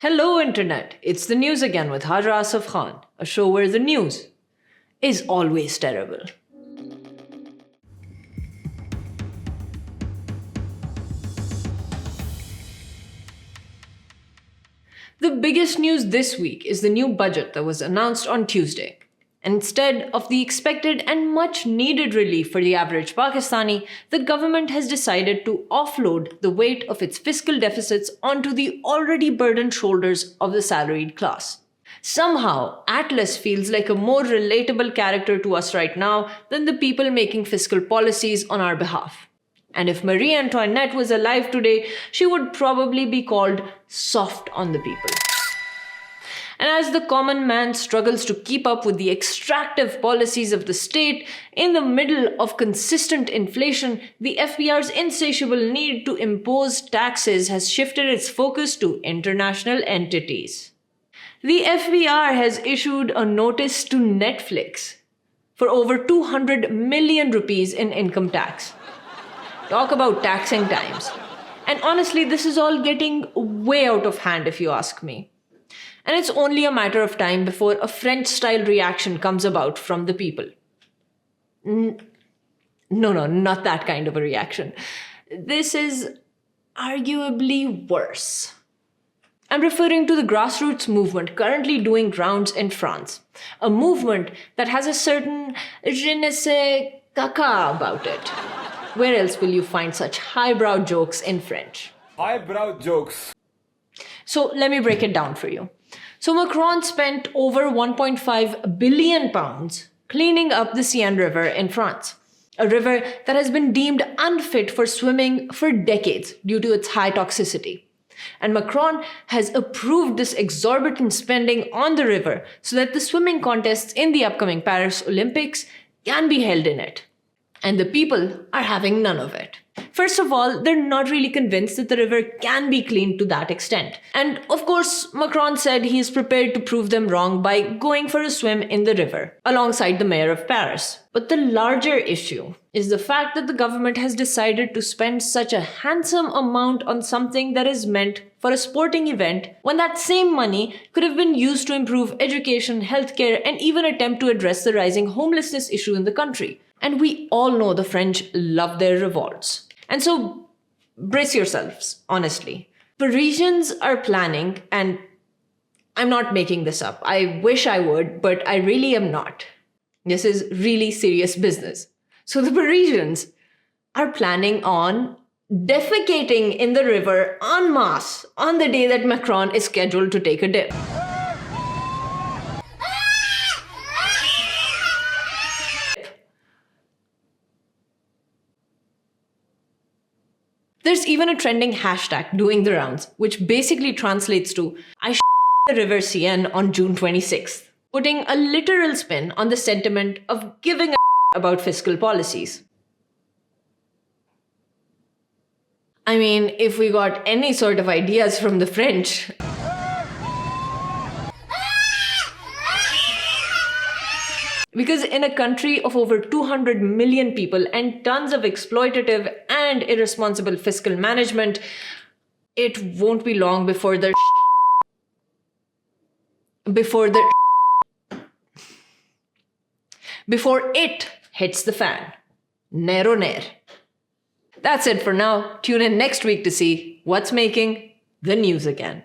Hello, Internet. It's the news again with Hajira Asaf Khan, a show where the news is always terrible. The biggest news this week is the new budget that was announced on Tuesday. And instead of the expected and much needed relief for the average Pakistani, the government has decided to offload the weight of its fiscal deficits onto the already burdened shoulders of the salaried class. Somehow, Atlas feels like a more relatable character to us right now than the people making fiscal policies on our behalf. And if Marie Antoinette was alive today, she would probably be called soft on the people. And as the common man struggles to keep up with the extractive policies of the state in the middle of consistent inflation, the FBR's insatiable need to impose taxes has shifted its focus to international entities. The FBR has issued a notice to Netflix for over 200 million rupees in income tax. Talk about taxing times. And honestly, this is all getting way out of hand if you ask me. And it's only a matter of time before a French-style reaction comes about from the people. No, not that kind of a reaction. This is arguably worse. I'm referring to the grassroots movement currently doing rounds in France. A movement that has a certain je ne sais caca about it. Where else will you find such highbrow jokes in French? Highbrow jokes. So let me break it down for you. So Macron spent over £1.5 billion cleaning up the Seine River in France, a river that has been deemed unfit for swimming for decades due to its high toxicity. And Macron has approved this exorbitant spending on the river so that the swimming contests in the upcoming Paris Olympics can be held in it. And the people are having none of it. First of all, they're not really convinced that the river can be cleaned to that extent. And of course, Macron said he is prepared to prove them wrong by going for a swim in the river, alongside the mayor of Paris. But the larger issue is the fact that the government has decided to spend such a handsome amount on something that is meant for a sporting event, when that same money could have been used to improve education, healthcare, and even attempt to address the rising homelessness issue in the country. And we all know the French love their revolts. And so, brace yourselves, honestly. Parisians are planning, and I'm not making this up. I wish I would, but I really am not. This is really serious business. So the Parisians are planning on defecating in the river en masse on the day that Macron is scheduled to take a dip. There's even a trending hashtag doing the rounds, which basically translates to I the river Seine on June 26th, putting a literal spin on the sentiment of giving a about fiscal policies. I mean, if we got any sort of ideas from the French, because in a country of over 200 million people and tons of exploitative and irresponsible fiscal management, it won't be long before it hits the fan. Nero ner. That's it for now. Tune in next week to see what's making the news again.